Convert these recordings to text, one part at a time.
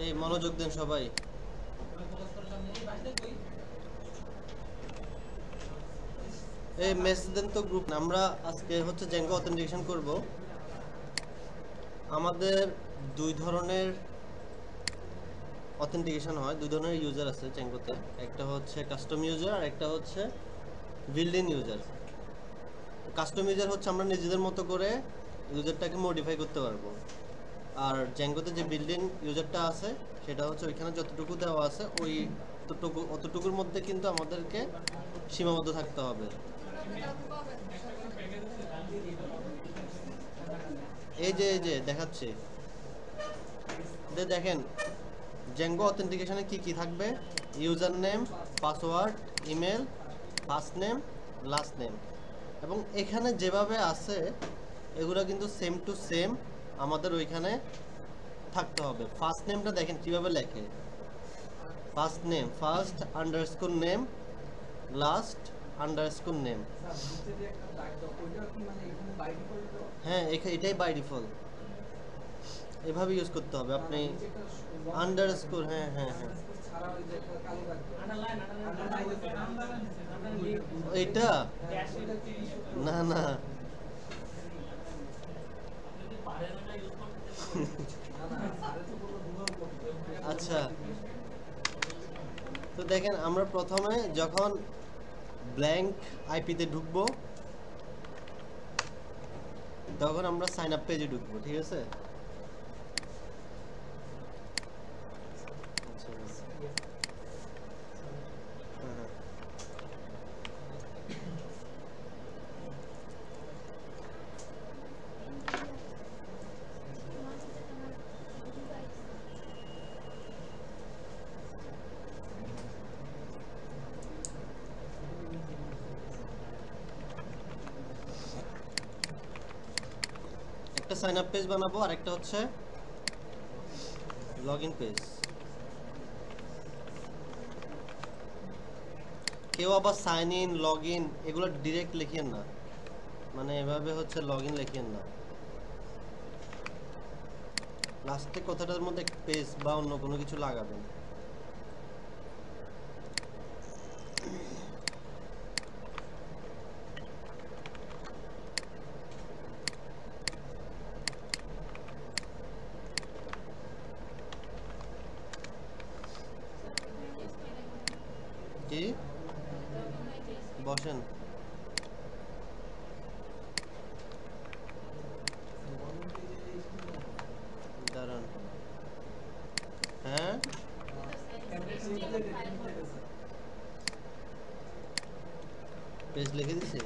এই মনোযোগ দেন সবাই। এই মেসেজ দেন তো গ্রুপ। আমরা আজকে হচ্ছে জেঙ্গো অথেন্টিকেশন করব। আমাদের দুই ধরনের অথেন্টিকেশন হয়, দুই ধরনের ইউজার আছে জেঙ্গোতে। একটা হচ্ছে কাস্টম ইউজার আর একটা হচ্ছে build in user. Custom user হচ্ছে আমরা নিজেদের মতো করে ইউজারটাকে মডিফাই করতে পারবো। আর জেঙ্গোতে যে বিল্ড ইন ইউজারটা আছে সেটা হচ্ছে ওইখানে যতটুকু দেওয়া আছে ওই অতটুকুর মধ্যে কিন্তু আমাদেরকে সীমাবদ্ধ থাকতে হবে। এই যে দেখাচ্ছি, দেখেন জেঙ্গো অথেন্টিকেশনে কি কি থাকবে। User name, password, email, first name, last name. এবং এখানে যেভাবে আছে এগুলো কিন্তু সেম টু সেম আমাদের ওইখানে থাকতে হবে। ফার্স্ট নেমটা দেখেন কিভাবে লেখে। First name, first underscore name, last underscore name. হ্যাঁ, এটাই বাই ডিফল্ট। এভাবে ইউজ করতে হবে আপনি। আন্ডারস্কোর, হ্যাঁ হ্যাঁ হ্যাঁ, এটা না না আচ্ছা, তো দেখেন আমরা প্রথমে যখন ব্ল্যাঙ্ক আইপিতে ঢুকবো তখন আমরা সাইন আপ পেজে ঢুকবো, ঠিক আছে? একটা সাইন আপ পেজ বানাবো আর একটা হচ্ছে লগইন পেজ। কেউ আবার সাইন ইন, লগ ইন এগুলো ডিরেক্ট লিখিয়েন না, মানে এভাবে হচ্ছে লগ ইন লিখিয়েন না। লাস্টে কথাটার মধ্যে পেজ বা অন্য কোনো কিছু লাগাবেন। কি বসেন, দাঁড়ান। হ্যাঁ, পেজ লিখে দিছে।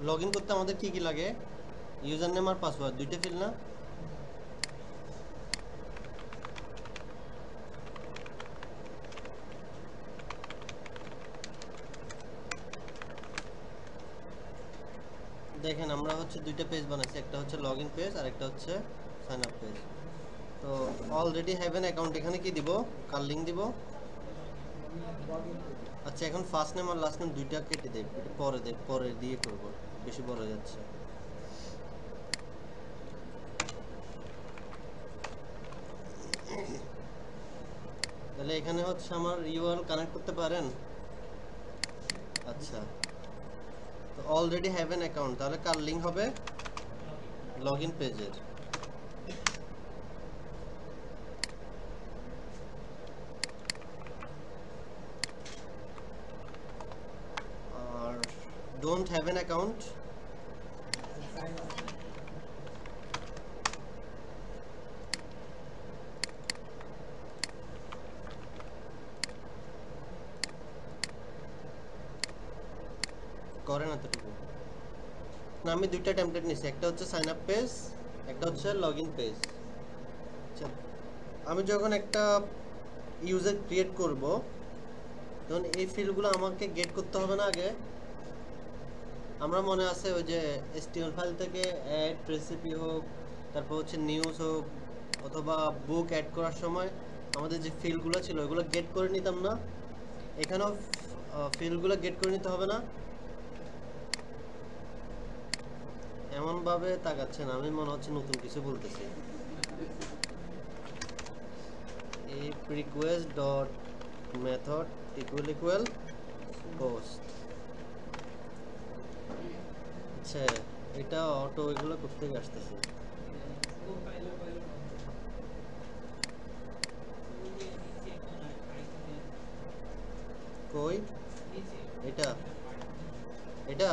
লগ ইন করতে আমাদের কি কি লাগে? ইউজার নেম আর পাসওয়ার্ড দুইটা ফিল না? দেখেন আমরা হচ্ছে দুইটা পেজ বানাইছি, একটা হচ্ছে লগ ইন পেজ আর একটা হচ্ছে সাইন আপ পেজ। তো অলরেডি হ্যাভ এন অ্যাকাউন্ট এখানে কি দিব? কার লিঙ্ক দিব। আচ্ছা, এখন ফার্স্ট নেম আর লাস্ট নেম দুইটা কেটে দেব, এটা পরে দিয়ে করব, বেশি বড় হয়ে যাচ্ছে। তাহলে এখানে হচ্ছে আমার ইউআরএল কানেক্ট করতে পারেন। আচ্ছা, তো অলরেডি হ্যাভ এন অ্যাকাউন্ট, তাহলে কার লিঙ্ক হবে? লগ ইন পেজের। আর ডোন্ট হ্যাভ এন অ্যাকাউন্ট, করেন এতটুকু না। আমি দুইটা টেমপ্লেট নিছি, একটা হচ্ছে সাইন আপ পেজ, একটা হচ্ছে লগ ইন পেজ। আচ্ছা, আমি যখন একটা ইউজার ক্রিয়েট করব, তখন এই ফিল্ডগুলো আমাকে গেট করতে হবে না আগে? আমরা মনে আছে ওই যে HTML ফাইল থেকে অ্যাড রেসিপি হোক, তারপর হচ্ছে নিউজ হোক, অথবা বুক অ্যাড করার সময় আমাদের যে ফিল্ডগুলো ছিল ওইগুলো গেট করে নিতাম না? এখানেও ফিল্ডগুলো গেট করে নিতে হবে না? এমনভাবে তাকাচ্ছেন, আমি মনে হচ্ছে নতুন কিছু বলতেছি। এই request dot method equal post, আচ্ছা এটা অটো এগুলো করতে আসতেছে। কই এটা এটা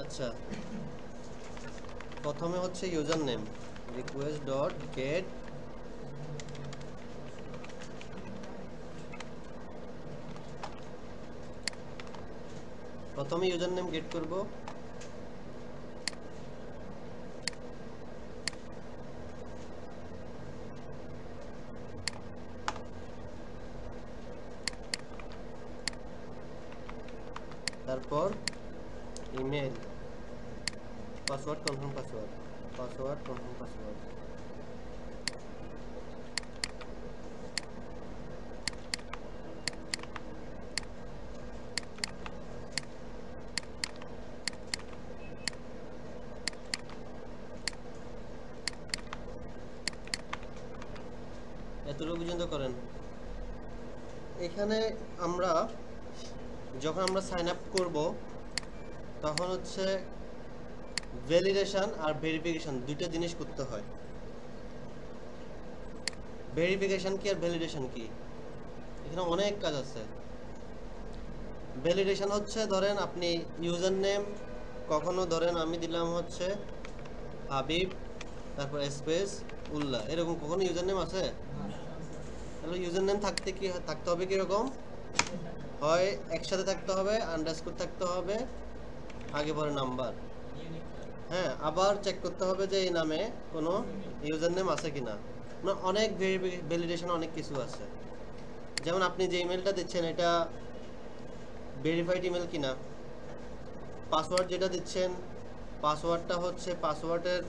আচ্ছা, প্রথমে হচ্ছে user name request dot gate প্রথমে ইউজার নেম গেট করব, তারপর email, password confirm password confirm password. এতটুকু পর্যন্ত করেন। এখানে আমরা যখন আমরা সাইন আপ করব তখন হচ্ছে ভ্যালিডেশন আর ভেরিফিকেশন দুইটা জিনিস করতে হয়। ভেরিফিকেশন কি আর ভ্যালিডেশন কি, এখানে অনেক কাজ আছে। ভ্যালিডেশন হচ্ছে ধরেন আপনি ইউজার নেম, কখনো ধরেন আমি দিলাম হচ্ছে হাবিব তারপর স্পেস উল্লাহ, এরকম কখনো ইউজার নেম আছে? তাহলে ইউজার নেম থাকতে হবে কিরকম, হয় একসাথে থাকতে হবে, আন্ডারস্কোর থাকতে হবে, আগে পরে নাম্বার। হ্যাঁ, আবার চেক করতে হবে যে এই নামে কোনো ইউজার নেম আছে কিনা। না, অনেক ভ্যালিডেশন অনেক কিছু আছে। যেমন আপনি যে ইমেলটা দিচ্ছেন এটা ভেরিফাইড ইমেল কিনা, পাসওয়ার্ড যেটা দিচ্ছেন পাসওয়ার্ডটা হচ্ছে পাসওয়ার্ডের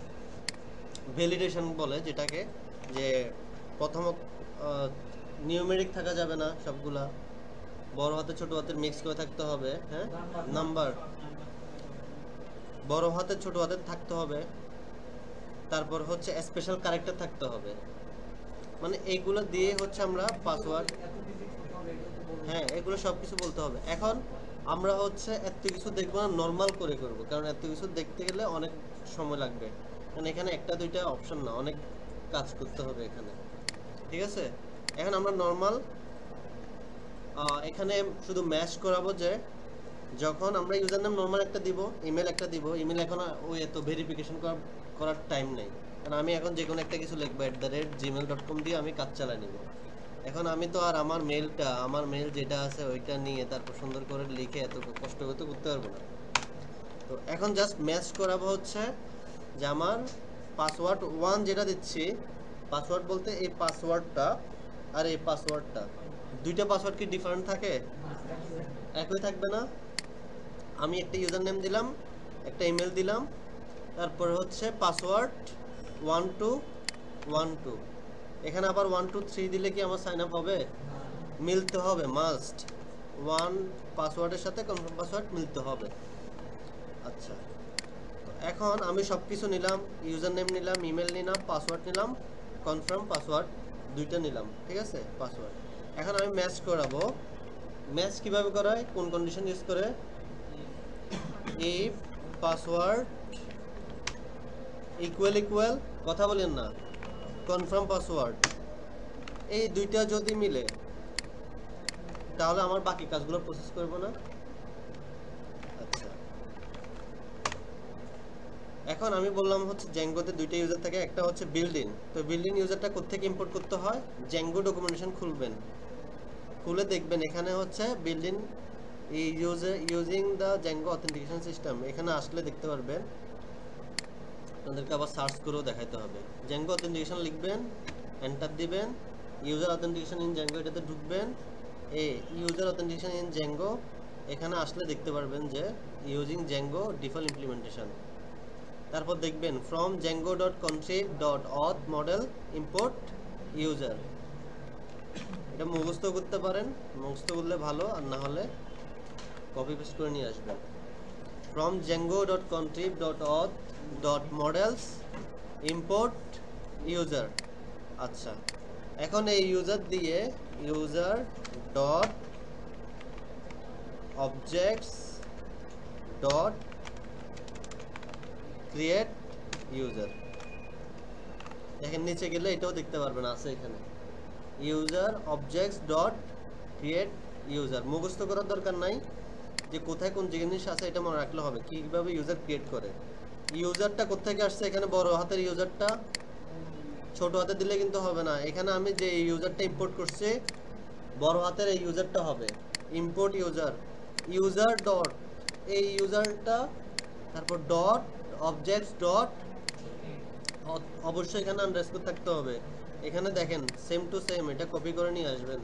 ভ্যালিডেশন বলে যেটাকে, যে প্রথম নিউমেরিক থাকা যাবে না, সবগুলা বড় হাতে ছোট হাতের মিক্স করে থাকতে হবে। হ্যাঁ, নাম্বার বড় হাতের ছোট হাতের থাকতে হবে, তারপর হচ্ছে স্পেশাল ক্যারেক্টার থাকতে হবে, মানে এইগুলো দিয়ে হচ্ছে আমরা পাসওয়ার্ড, হ্যাঁ এগুলো সব কিছু বলতে হবে। এখন আমরা হচ্ছে এত কিছু দেখবো না, নর্মাল করে করব, কারণ এত কিছু দেখতে গেলে অনেক সময় লাগবে, কারণ এখানে একটা দুইটা অপশন না, অনেক কাজ করতে হবে এখানে, ঠিক আছে? এখন আমরা নর্মাল এখানে শুধু ম্যাচ করাবো যে যখন আমরা ইউজার নেম নর্মাল একটা দিব, ইমেল একটা দিব, ইমেল এখন ওই এত ভেরিফিকেশন করার টাইম নেই, কারণ আমি এখন যে কোনো একটা কিছু লিখবো @gmail.com দিয়ে আমি কাজ চালাই নিব। এখন আমি তো আর আমার মেল যেটা আছে ওইটা নিয়ে তারপর সুন্দর করে লিখে এত কষ্ট করতে পারবো না। তো এখন জাস্ট ম্যাচ করাবো হচ্ছে যে আমার পাসওয়ার্ড 1 যেটা দিচ্ছি, পাসওয়ার্ড বলতে এই পাসওয়ার্ডটা আর এই পাসওয়ার্ডটা, দুইটা পাসওয়ার্ড কি ডিফারেন্ট থাকে? একই থাকবে না? আমি একটা ইউজার নেম দিলাম, একটা ইমেল দিলাম, তারপর হচ্ছে পাসওয়ার্ড 1212, এখানে আবার 123 দিলে কি আমার সাইন আপ হবে? মিলতে হবে, মাস্ট 1 পাসওয়ার্ডের সাথে কনফার্ম পাসওয়ার্ড মিলতে হবে। আচ্ছা, তো এখন আমি সব কিছু নিলাম, ইউজার নেম নিলাম, ইমেল নিলাম, পাসওয়ার্ড নিলাম, কনফার্ম পাসওয়ার্ড দুইটা নিলাম, ঠিক আছে? পাসওয়ার্ড এখন আমি ম্যাচ করাবো। ম্যাচ কিভাবে করায়, কোন কন্ডিশন ইউজ করে? ইফ পাসওয়ার্ড ইকুয়াল, কথা বলেন না, কনফার্ম পাসওয়ার্ড, এই দুইটা যদি মিলে তাহলে আমার বাকি কাজগুলো প্রসেস করব না। আচ্ছা, এখন আমি বললাম হচ্ছে জ্যাঙ্গোতে দুইটা ইউজার থাকে, একটা হচ্ছে বিল্ড ইন, তো বিল্ড ইন ইউজারটা কোথা থেকে ইম্পোর্ট করতে হয়? জ্যাঙ্গো ডকুমেন্টেশন খুলবেন, খুলে দেখবেন এখানে হচ্ছে building using the Zango authentication system, এখানে আসলে দেখতে পারবেন। আপনাদেরকে আবার সার্চ করেও দেখাইতে হবে। জ্যাঙ্গো অথেন্টিকেশন লিখবেন, এন্টার দিবেন, ইউজার অথেন্টিকেশন ইন জ্যাঙ্গো এটাতে ঢুকবেন। ইউজার অথেন্টিকেশন ইন জ্যাঙ্গো এখানে আসলে দেখতে পারবেন যে ইউজিং জ্যাঙ্গো ডিফল্ট ইমপ্লিমেন্টেশন। তারপর দেখবেন from django.contrib.auth model import user. এটা মুখস্থ করতে পারেন, মুখস্থ করলে ভালো, আর না হলে কপি পেস্ট করে নিয়ে আসবেন। From django.contrib.auth.models import user. আচ্ছা, এখন এই ইউজার দিয়ে user dot objects dot create user, দেখেন নিচে গেলে এটাও দেখতে পারবেন আছে এখানে user objects dot create user. মুখস্থ করার দরকার নাই, যে কোথায় কোন জিনিস আছে এটা মনে রাখলে হবে কিভাবে ইউজার ক্রিয়েট করে। ইউজারটা কোথেকে আসছে, এখানে বড় হাতের ইউজারটা, ছোট হাতে দিলে কিন্তু হবে না। এখানে আমি যে ইউজারটা ইম্পোর্ট করছি বড় হাতের এই ইউজারটা হবে ইম্পোর্ট ইউজার। ইউজার ডট এই ইউজারটা, তারপর ডট অবজেক্টস ডট, অবশ্যই এখানে আন্ডারস্কোর থাকতে হবে। এখানে দেখেন সেম টু সেম, এটা কপি করে নিয়ে আসবেন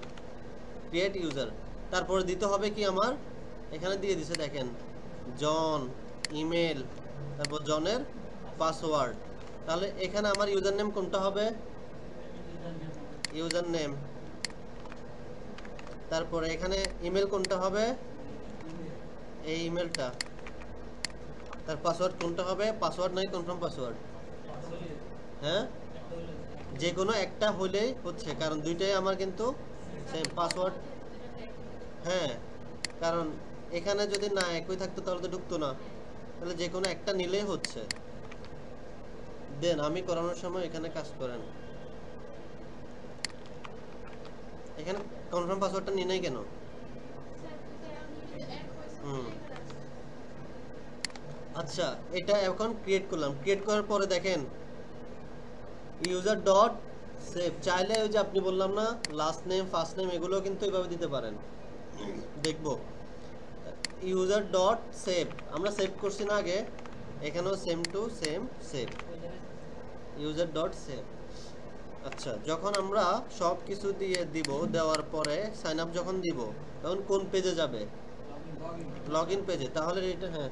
ক্রিয়েট ইউজার। তারপরে দিতে হবে কি আমার এখানে দিয়ে দিছে দেখেন জন ইমেল, তারপর জনের পাসওয়ার্ড। তাহলে এখানে আমার ইউজার নেম কোনটা হবে, ইউজার নেম। তারপরে এখানে ইমেল কোনটা হবে, এই ইমেলটা। তার পাসওয়ার্ড কোনটা হবে, পাসওয়ার্ড নাই কনফার্ম পাসওয়ার্ড, হ্যাঁ যে কোনো একটা হলেই হচ্ছে, কারণ দুইটাই আমার কিন্তু সেম পাসওয়ার্ড। হ্যাঁ, কারণ এখানে যদি না একই থাকতো তাহলে তো ঢুকতো না, তাহলে যে কোনো একটা নিলেই হচ্ছে। দেন আমি করানোর সময় এখানে কাজ করেন, এখানে কনফার্ম পাসওয়ার্ডটা নিয়ে নেই কেন? আচ্ছা, এটা এখন ক্রিয়েট করলাম। ক্রিয়েট করার পরে দেখেন ইউজার ডট সেভ, চাইলে ওই যে আপনি বললাম না লাস্ট নেম ফার্স্ট নেম এগুলো কিন্তু এইভাবে দিতে পারেন। দেখব ইউজার ডট সেভ, আমরা সেভ করছি না আগে, এখানেও same to same save user dot save. আচ্ছা, যখন আমরা সব কিছু দিয়ে দিব, দেওয়ার পরে সাইন আপ যখন দিব তখন কোন পেজে যাবে, লগ ইন পেজে। তাহলে এটা হ্যাঁ,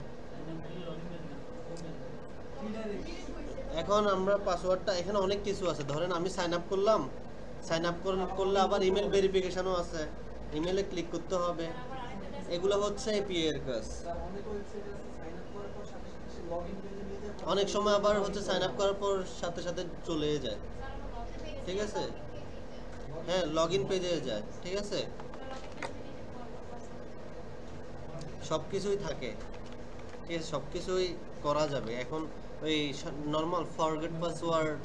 এখন আমরা পাসওয়ার্ডটা, এখানে অনেক কিছু আছে, ধরেন আমি সাইন আপ করলাম, সাইন আপ করলে আবার ইমেল ভেরিফিকেশনও আছে, ইমেলে ক্লিক করতে হবে, এগুলো হচ্ছে এপিআই এর কাজ। অনেক সময় আবার হচ্ছে সাইন আপ করার পর সাথে সাথে চলে যায়, ঠিক আছে, হ্যাঁ লগ ইন পেজে যায়, ঠিক আছে, সব কিছুই থাকে, ঠিক আছে, সব কিছুই করা যাবে। এখন ওই নর্মাল ফরগেট পাসওয়ার্ড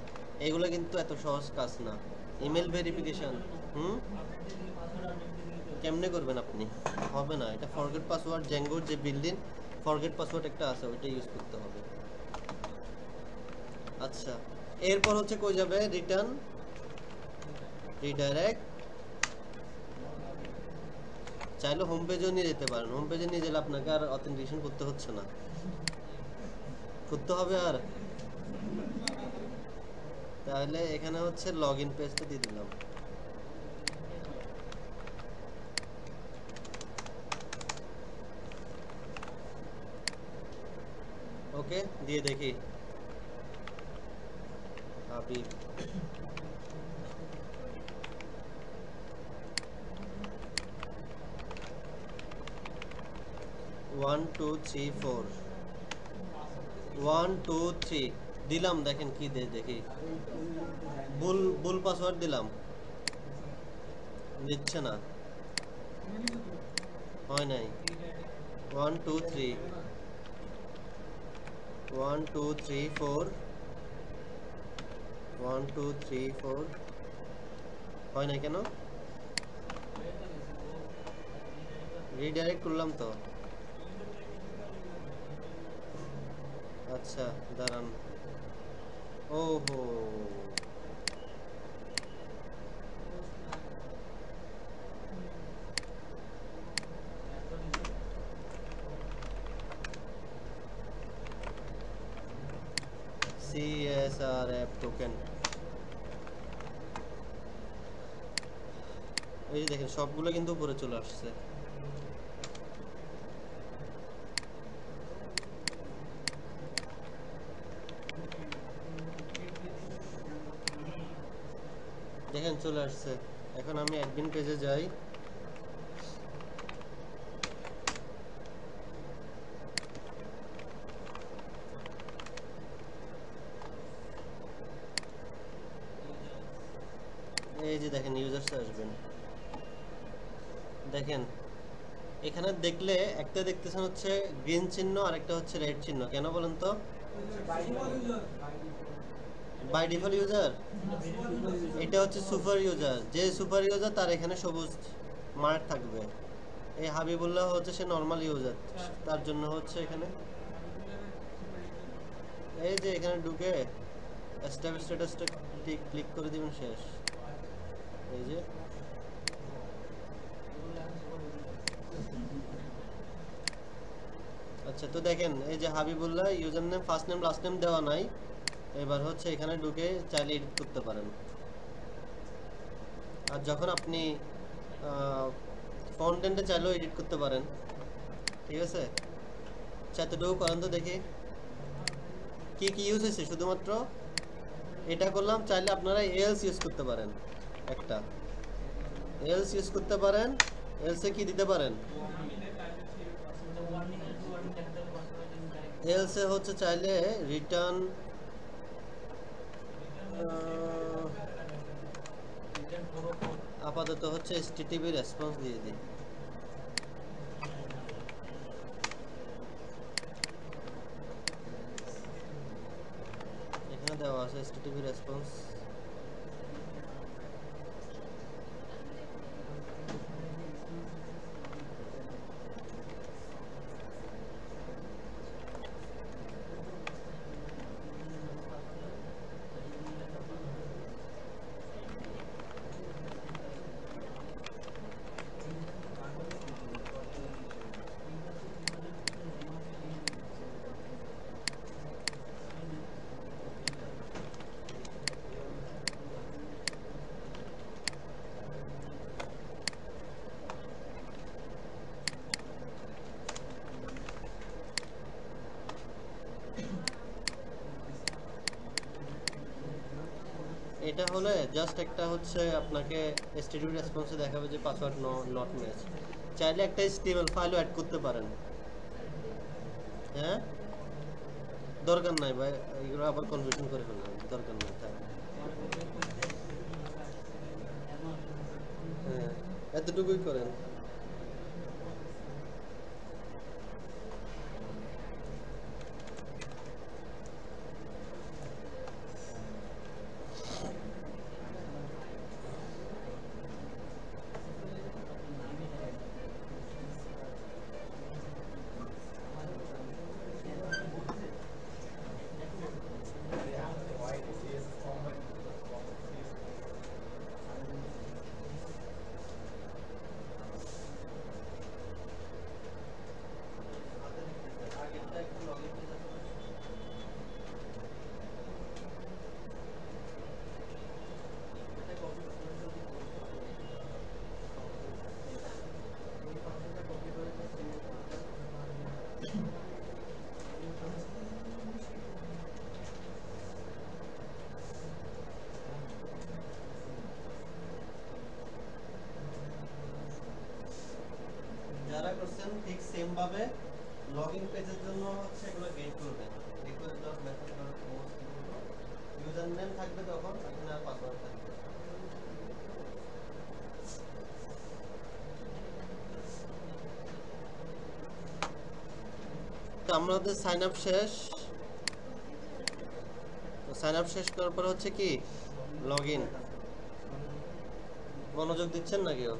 এগুলো কিন্তু এত সহজ কাজ না। ইমেল ভেরিফিকেশন কেমনে করবেন আপনি, হবে না। এটা ফরগেট পাসওয়ার্ড, জ্যাঙ্গোর যে বিল্ডিং ফরগেট পাসওয়ার্ড একটা আছে ওইটা ইউজ করতে হবে। আচ্ছা, এরপর হচ্ছে কই যাবে, রিটার্ন রিডাইরেক্ট। চাইলে হোম পেজেও নিয়ে যেতে পারেন, হোম পেজে নিয়ে গেলে আপনাকে আর অথেন্টিকেশন করতে হচ্ছে না, করতে হবে আর। তাহলে এখানে হচ্ছে লগ ইন পেজটা দিয়ে দিলাম। ওকে, দিয়ে দেখি হাবিব। 1 2 3 4 1 2 3 দিলাম, দেখেন কি দেয় দেখি, ভুল পাসওয়ার্ড দিলাম, দিচ্ছে না, হয় নাই। 1 2 3 1 2 3 4 1 2 3 4 হয় নাই কেন? রিডাইরেক্ট করলাম তো। আচ্ছা দাঁড়ান, ওহো CSR app token। এই যে দেখেন সবগুলো কিন্তু উপরে চলে আসছে। দেখেন চলে আসছে। এখন আমি অ্যাডমিন পেজে যাই। এই যে দেখেন ইউজার্স আসবেন, দেখেন এখানে দেখলে একটা দেখতেছেন হচ্ছে গ্রিন চিহ্ন আর একটা হচ্ছে রেড চিহ্ন, কেন বলেন তো? বাই ডিফল্ট ইউজার, এটা হচ্ছে সুপার ইউজার। যে সুপার ইউজার তার এখানে সবুজ মার্ক থাকবে। এই হাবিবুল্লাহ হচ্ছে সে নরমাল ইউজার, তার জন্য হচ্ছে এখানে এই যে এখানে ঢুকে এস্টাবলিশ স্ট্যাটাসটা ক্লিক করে দিবেন, শেষ। এই যে আচ্ছা, তো দেখেন এই যে Habibullah user name first name last name দেওয়া নাই। এবার হচ্ছে এখানে ঢুকে চাইলে এডিট করতে পারেন। আর যখন আপনি ফন্ট এন্ডে চাইলেও এডিট করতে পারেন, ঠিক আছে? এতটুকু করেন তো দেখি কি কি ইউজ হয়েছে। শুধুমাত্র এটা করলাম, চাইলে আপনারা এলস ইউজ করতে পারেন, একটা এলস ইউজ করতে পারেন। এলসে কি দিতে পারেন? এলসে হচ্ছে চাইলে রিটার্ন আপাতত হচ্ছে HTTP রেসপন্স দিয়ে দিই। এখানে দেওয়া আছে HTTP রেসপন্স। এটা হলে জাস্ট একটা হচ্ছে আপনাকে HTTP রেসপন্সে দেখাবে যে পাসওয়ার্ড নট ম্যাচ। চাইলে একটা HTML ফাইলও অ্যাড করতে পারেন। হ্যাঁ, দরকার নাই ভাই, এগুলো আবার কনফিউশন করে ফেলবেন, দরকার নাই। হ্যাঁ, এতটুকুই করেন। যারা করছেন ঠিক সেম ভাবে লগইন পেজের জন্য হচ্ছে এগুলো গেট করবেন। Request dot method dot post user name থাকবে, তখন এখানে আর পাসওয়ার্ড থাকবে। তো আমাদের সাইন আপ শেষ। সাইন আপ শেষ করার পর হচ্ছে কি লগইন। মনোযোগ দিচ্ছেন না কেউ?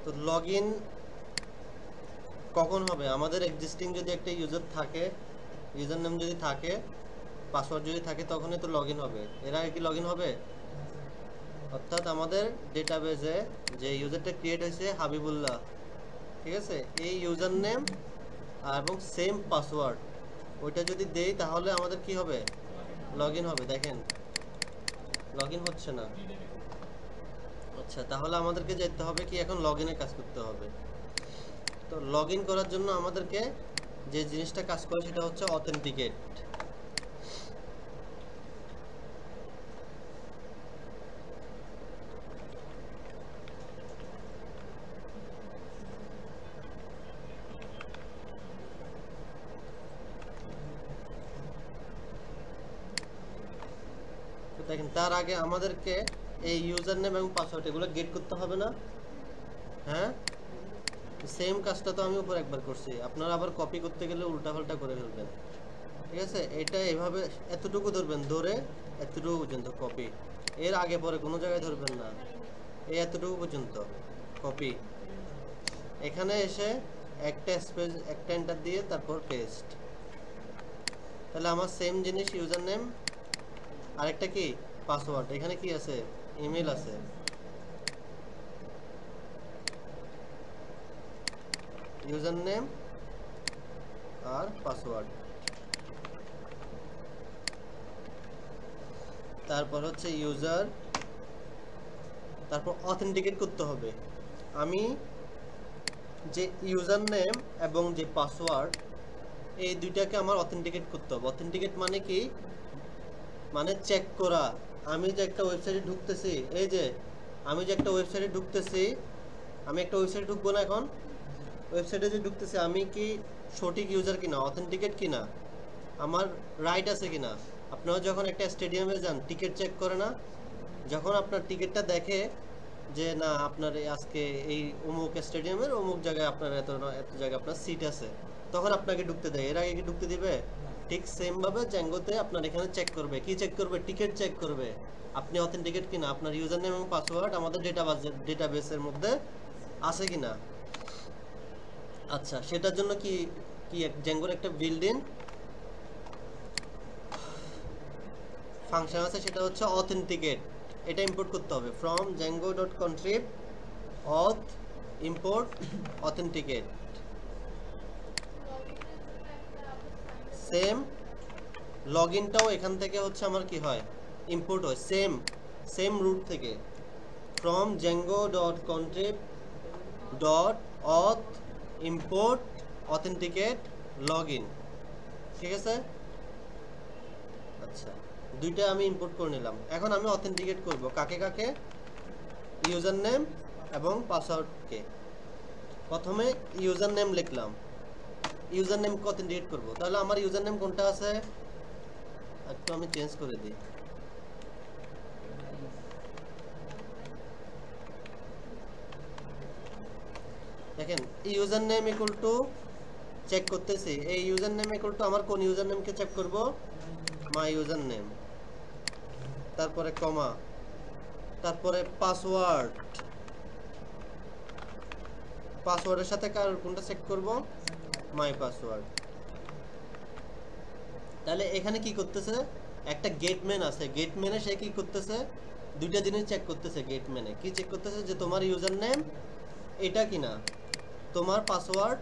তো লগইন কখন হবে? আমাদের এক্সিস্টিং যদি একটা ইউজার থাকে, ইউজার নেম যদি থাকে, পাসওয়ার্ড যদি থাকে, তখনই তো লগইন হবে। এর আগে কি লগইন হবে? অর্থাৎ আমাদের ডেটাবেজে যে ইউজারটা ক্রিয়েট হয়েছে হাবিবুল্লাহ, ঠিক আছে, এই ইউজার নেম এবং সেম পাসওয়ার্ড ওইটা যদি দেই তাহলে আমাদের কি হবে, লগ ইন হবে। দেখেন লগ ইন হচ্ছে না। আচ্ছা, তাহলে আমাদেরকে যেতে হবে কি, এখন লগ ইনে কাজ করতে হবে। তো লগ ইন করার জন্য আমাদেরকে যে জিনিসটা কাজ করে সেটা হচ্ছে অথেন্টিকেট। দেখেন তার আগে আমাদেরকে এই ইউজার নেম এবং পাসওয়ার্ড এগুলো গেট করতে হবে না? হ্যাঁ, সেম কাজটা তো আমি উপর একবার করছি, আপনারা আবার কপি করতে গেলে উল্টাপাল্টা করে ফেলবেন। ঠিক আছে, এটা এভাবে এতটুকু ধরবেন, ধরে এতটুকু পর্যন্ত কপি, এর আগে পরে কোনো জায়গায় ধরবেন না, এই এতটুকু পর্যন্ত কপি। এখানে এসে একটা স্পেস, একটা এন্টার দিয়ে তারপর পেস্ট। তাহলে আমার সেম জিনিস ইউজার নেম, আরেকটা কি পাসওয়ার্ড। এখানে কি আছে, ইমেল আছে। ইউজার নেম আর পাসওয়ার্ড, তারপর হচ্ছে ইউজার, তারপর অথেন্টিকেট করতে হবে। আমি যে ইউজার নেম এবং যে পাসওয়ার্ড এই দুইটাকে আমার অথেন্টিকেট করতে হবে। অথেন্টিকেট মানে কি, মানে চেক করা। আমি যে একটা ওয়েবসাইটে ঢুকতেছি, এই যে আমি যে একটা ওয়েবসাইটে ঢুকতেছি, আমি একটা ওয়েবসাইটে ঢুকবো না, এখন ওয়েবসাইটে যে ঢুকতেছি আমি কি সঠিক ইউজার কিনা, অথেন্টিকেট কিনা, আমার রাইট আছে কিনা। আপনারা যখন একটা স্টেডিয়ামে যান টিকিট চেক করে না, যখন আপনার টিকিটটা দেখে যে না আপনার আজকে এই অমুক স্টেডিয়ামের অমুক জায়গায় আপনার এত এত জায়গায় আপনার সিট আছে, তখন আপনাকে ঢুকতে দেয়। এর আগে কি ঢুকতে দিবে? ঠিক সেম ভাবে জ্যাঙ্গোতে আপনার এখানে চেক করবে, কি চেক করবে, টিকিট চেক করবে আপনি অথেন্টিকেট কিনা, আপনার ইউজার নেম এবং পাসওয়ার্ড আমাদের ডেটাবেসের মধ্যে আছে কিনা। আচ্ছা, সেটার জন্য কি কি জ্যাঙ্গোর একটা বিল্ড ইন ফাংশন আছে, সেটা হচ্ছে অথেন্টিকেট। এটা ইম্পোর্ট করতে হবে from django.contrib auth import authenticate। Same লগইনটাও এখান থেকে হচ্ছে আমার কি হয়, ইম্পোর্ট হয় সেম রুট থেকে, from django.contrib.auth import authenticate login। ঠিক আছে, আচ্ছা দুইটা আমি ইম্পোর্ট করে নিলাম। এখন আমি অথেন্টিকেট করব কাকে কাকে, ইউজার নেম এবং পাসওয়ার্ডকে। প্রথমে ইউজার নেম লিখলাম, ইউজার নেমকে অথেন্টিকেট করব। তাহলে আমার ইউজার নেম কোনটা আছে, একটু আমি চেঞ্জ করে দিই। দেখেন user name equal to check করতেছি, এই ইউজার নেম ইকুয়াল টু আমার কোন ইউজার নেমকে চেক করব, মাই ইউজার নেম, তারপরে কমা, তারপরে পাসওয়ার্ড, পাসওয়ার্ডের সাথে কার কোনটা চেক করব, মাই পাসওয়ার্ড। তাহলে এখানে কি করতেছে, একটা গেটম্যান আছে, গেটম্যানে সে কি করতেছে, দুইটা জিনিস চেক করতেছে। গেটম্যানে কি চেক করতেছে, যে তোমার ইউজার নেম এটা কিনা, তোমার পাসওয়ার্ড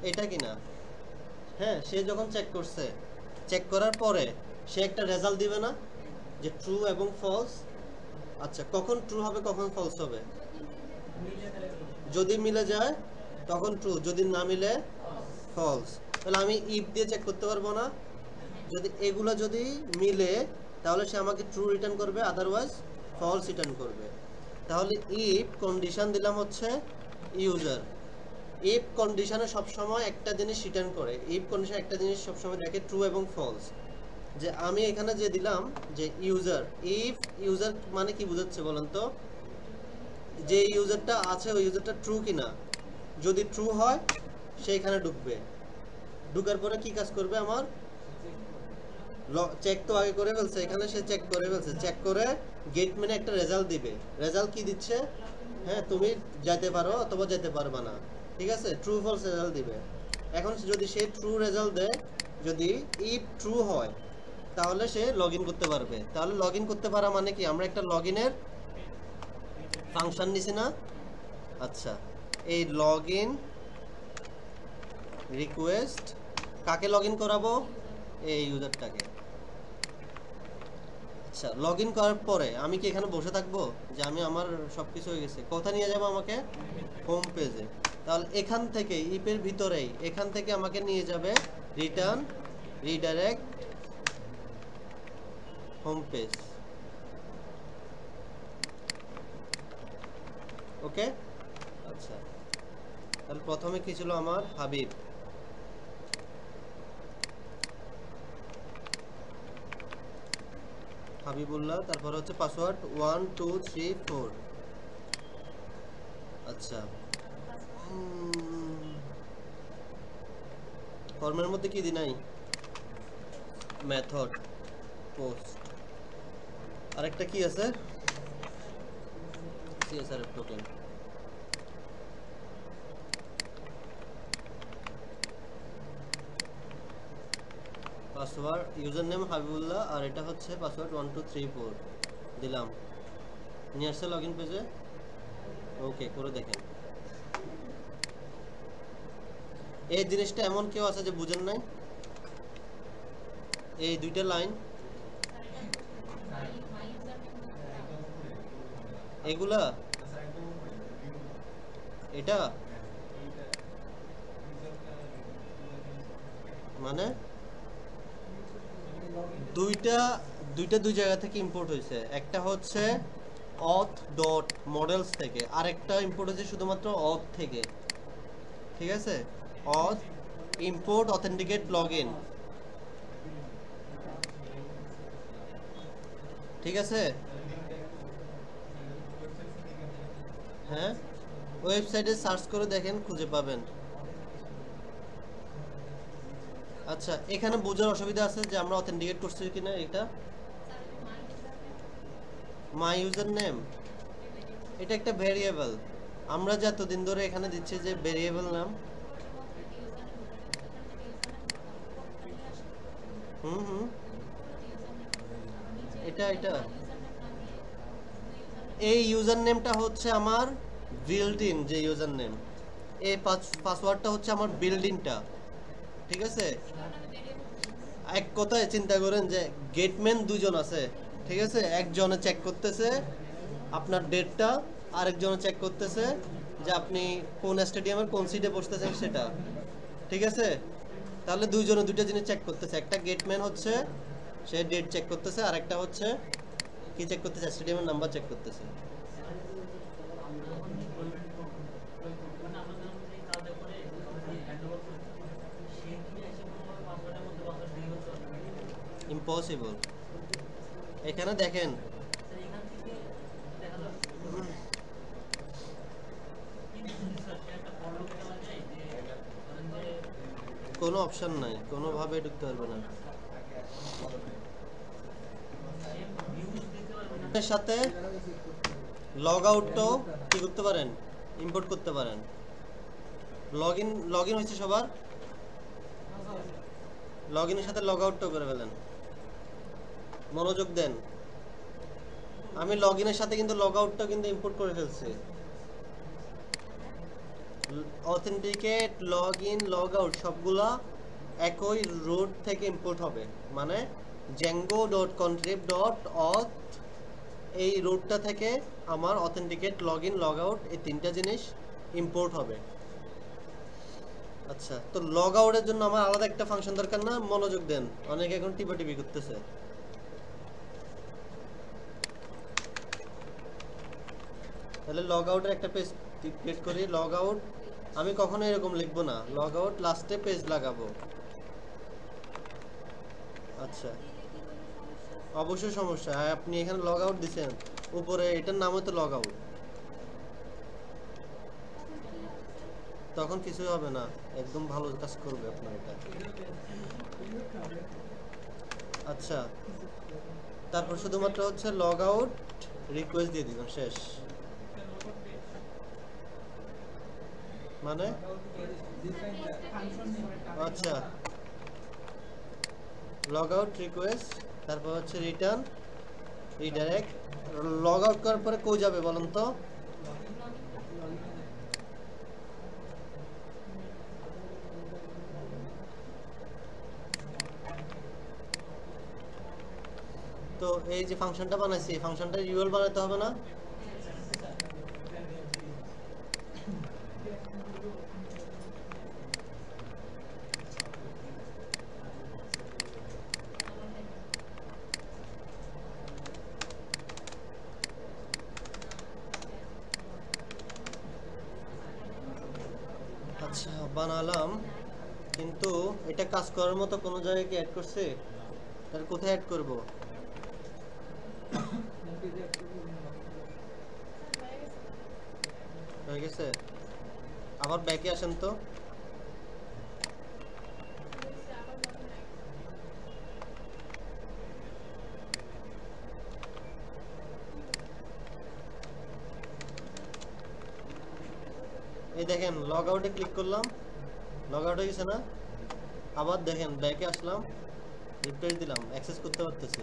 এটা কিনা। হ্যাঁ, সে যখন চেক করছে, চেক করার পরে সে একটা রেজাল্ট দিবে না, যে ট্রু এবং ফলস। আচ্ছা, কখন ট্রু হবে কখন ফলস হবে, যদি মিলে যায় তখন ট্রু, যদি না মিলে ফলস। তাহলে আমি ইফ দিয়ে চেক করতে পারবো না, যদি এগুলো যদি মিলে তাহলে সে আমাকে ট্রু রিটার্ন করবে, আদারওয়াইজ ফলস রিটার্ন করবে। তাহলে ইফ কন্ডিশন দিলাম হচ্ছে ইউজার, ইফ কন্ডিশনে সবসময় একটা জিনিস রিটার্ন করে, ইফ কন্ডিশন একটা জিনিস সবসময় দেখে ট্রু এবং ফলস। যে আমি এখানে যে দিলাম যে ইউজার, ইফ ইউজার মানে কি বোঝাচ্ছে বলেন তো, যে ইউজারটা আছে ওই ইউজারটা ট্রু কিনা, যদি ট্রু হয় সে এখানে ঢুকবে, ঢুকার পরে কি কাজ করবে, আমার চেক তো আগে করে ফেলছে, এখানে সে চেক করে ফেলছে, চেক করে গেটম্যানে একটা রেজাল্ট দিবে। রেজাল্ট কি দিচ্ছে, হ্যাঁ তুমি যেতে পারো অথবা যেতে পারবে না, ঠিক আছে, ট্রু ফলস রেজাল্ট দিবে। এখন যদি সে ট্রু রেজাল্ট দেয়, যদি ইফ ট্রু হয় তাহলে সে লগ ইন করতে পারবে। তাহলে লগ ইন করতে পারা মানে কি, আমরা একটা লগ ইনের ফাংশন নিছি না। আচ্ছা, এই লগ ইন রিকোয়েস্ট কাকে লগ ইন করাবো? এই ইউজারটাকে। আচ্ছা, লগ ইন করার পরে আমি কি এখানে বসে থাকবো যে আমি আমার সব কিছু হয়ে গেছে? কোথায় নিয়ে যাবো আমাকে? হোম পেজে। তাহলে এখান থেকে ইপের ভিতরেই এখান থেকে আমাকে নিয়ে যাবে রিটার্ন রিডাইরেক্ট হোম পেজ। ওকে, আচ্ছা তাহলে প্রথমে কি ছিল আমার? হাবিব। হাবিবুল্লাহ, তারপর হচ্ছে পাসওয়ার্ড 1 2 3 4। আচ্ছা, ফর্মের মধ্যে কি দিই নাই? Method post. আরেকটা কি আছে? CSRF token. Password user name Habibullah, আর এটা হচ্ছে পাসওয়ার্ড 1 2 3 4 দিলাম। নিয়ে আসছে লগ ইন পেজে। ওকে, করে দেখেন। এই জিনিসটা এমন কেউ আছে যে বুঝেন নাই? এই দুইটা লাইন, এগুলা এটা মানে দুইটা দুই জায়গা থেকে ইম্পোর্ট হয়েছে। একটা হচ্ছে auth ডট মডেলস থেকে, আরেকটা ইম্পোর্ট হয়েছে শুধুমাত্র auth থেকে। ঠিক আছে, auth import authenticate login। ঠিক আছে, হ্যাঁ ওয়েবসাইটে সার্চ করে দেখেন, খুঁজে পাবেন। আচ্ছা, এখানে বোঝার অসুবিধা আছে যে আমরা অথেন্টিকেট করছি কিনা। এটা মাই ইউজার নেম, এটা একটা ভেরিয়েবল। আমরা যে এতদিন ধরে এখানে দিচ্ছি যে ভেরিয়েবল নাম, এটা এই ইউজার নেমটা হচ্ছে আমার বিল্ট ইন যে ইউজার নেম, এই পাসওয়ার্ডটা হচ্ছে আমার বিল্ট ইনটা। ঠিক আছে, এক কথায় চিন্তা করেন যে গেটম্যান দুজন আছে। ঠিক আছে, একজনে চেক করতেছে আপনার ডেটটা, আরেকজনে চেক করতেছে যে আপনি কোন স্টেডিয়ামের কোন সিটে বসতেছেন সেটা। ঠিক আছে, তাহলে দুইজনে দুইটা জিনিস চেক করতেছে। একটা গেটম্যান হচ্ছে সে ডেট চেক করতেছে, আর একটা হচ্ছে কি চেক করতেছে? স্টেডিয়ামের নাম্বার চেক করতেছে। ইম্পসিবল। এখানে দেখেন কোনো অপশন নাই, কোনোভাবে ঢুকতে পারবে না। এর সাথে লগ আউটও কি করতে পারেন? ইম্পোর্ট করতে পারেন। লগ ইন হয়েছে সবার? লগ ইনের সাথে লগ আউটও করে ফেলেন। মনোযোগ দেন, আমি লগ ইনের সাথে কিন্তু লগ আউটটাও কিন্তু ইম্পোর্ট করে ফেলছি। Authenticate, log in, log out সবগুলা একই রুট থেকে ইম্পোর্ট হবে। মানে django.contrib.auth এই রুটটা থেকে আমার authenticate, log in, log out এই তিনটা জিনিস ইম্পোর্ট হবে। আচ্ছা, তো লগ আউটের জন্য আমার আলাদা একটা ফাংশন দরকার না? মনোযোগ দেন, অনেকে এখন টিপাটিপি করতেছে। তাহলে লগ আউটের একটা পেজ ক্রিয়েট করি। লগ আউট আমি কখনো এরকম লিখবো না, লগ আউট লাস্টে পেজ লাগাবো। আচ্ছা, অবশ্যই সমস্যা। আপনি এখানে লগ আউট দিচ্ছেন, উপরে এটার নাম হয়তো লগ আউট, তখন কিছুই হবে না, একদম ভালো কাজ করবে আপনার এটা। আচ্ছা, তারপর শুধুমাত্র হচ্ছে লগ আউট রিকোয়েস্ট দিয়ে দিবেন, শেষ। মানে আচ্ছা, লগ আউট রিকোয়েস্ট, তারপর হচ্ছে রিটার্ন রিডাইরেক্ট। লগ আউট করার পরে কই যাবে বলেন তো? তো এই যে ফাংশনটা বানাইছি এই ফাংশনটা ইউএল বানাতে হবে না? আচ্ছা বানালাম, কিন্তু এটা কাজ করার মতো কোনো জায়গায় কি অ্যাড করছে? তাহলে কোথায় অ্যাড করব? হয়ে গেছে। আবার ব্যাকে আসেন তো। এই দেখেন লগ আউটে ক্লিক করলাম, লগ আউট হয়ে গেছে না? আবার দেখেন ব্যাকে আসলাম, রিফ্রেশ দিলাম, অ্যাক্সেস করতে পারতেছি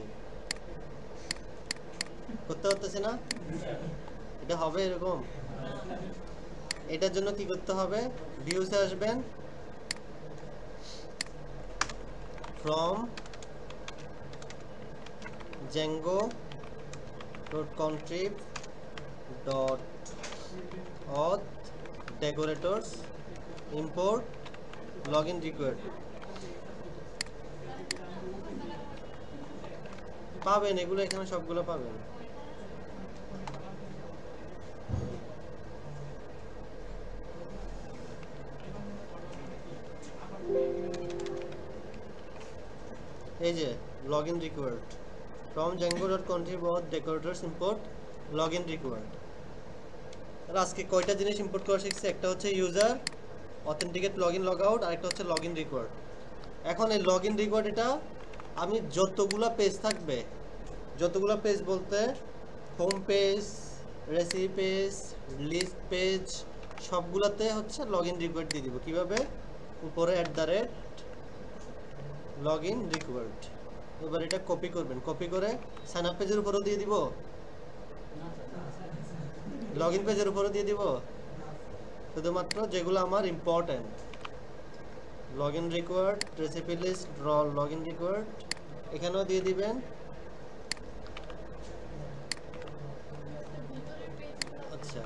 না? এটা হবে এরকম। এটার জন্য কি করতে হবে? ভিউসে আসবেন, from Django contrib auth decorators import login required পাবেন, এগুলো এখানে সবগুলো পাবেন। এই যে login required from Django.contrib auth decorators import login required। আজকে কয়টা জিনিস ইম্পোর্ট করা শিখছি? একটা হচ্ছে user authenticate login log out, আর একটা হচ্ছে লগইন রিকোয়ার্ড। এখন এই লগইন রিকোয়ার্ড এটা আমি যতগুলা পেজ থাকবে, যতগুলা পেজ বলতে home page, recipe page, list page, সবগুলাতে হচ্ছে লগইন রিকোয়ার্ড দিয়ে দিব। কিভাবে? উপরে @লগইন রিকোয়ার্ড। এবার এটা কপি করবেন, কপি করে সাইন আপ পেজের উপরেও দিয়ে দিব, লগইন পেজের উপরে দিয়ে দিব, শুধুমাত্র যেগুলো আমার important. Login required, recipe list, login required এখানেও দিয়ে দিবেন। আচ্ছা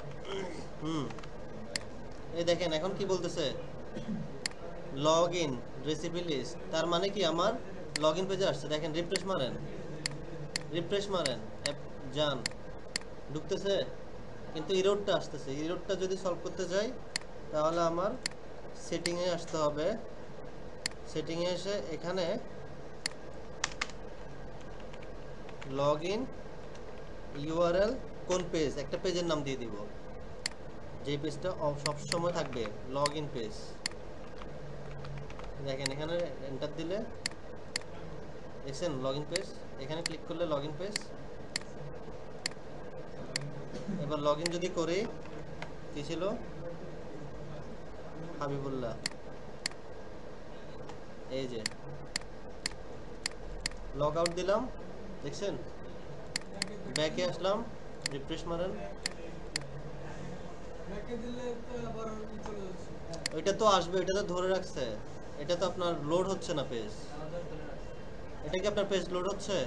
এই দেখেন এখন কি বলতেছে, লগইন রেসিপি লিস্ট, তার মানে কি আমার লগইন পেজে আসছে। দেখেন রিফ্রেশ মারেন, যান, ঢুকতেছে, কিন্তু ইরোরটা আসতেছে। ইরোরটা যদি সলভ করতে যাই তাহলে আমার সেটিংয়ে আসতে হবে। সেটিংয়ে এসে এখানে লগইন ইউআরএল কোন পেজ, একটা পেজের নাম দিয়ে দিব, যে পেজটা সবসময় থাকবে, লগইন পেজ। দেখেন এখানে এন্টার দিলে দেখছেন লগইন পেজ, এখানে ক্লিক করলে লগইন পেজ। এবার লগইন যদি করি, কি ছিল? হাবিবুল্লাহ। এই যে লগ আউট দিলাম, দেখছেন? ব্যাকে আসলাম, রিফ্রেশ মারেন, ওইটা তো আসবে, এটা তো ধরে রাখছে, এটা তো আপনার লোড হচ্ছে না পেজ। এটা কি আপনার পেজ লোড হচ্ছে?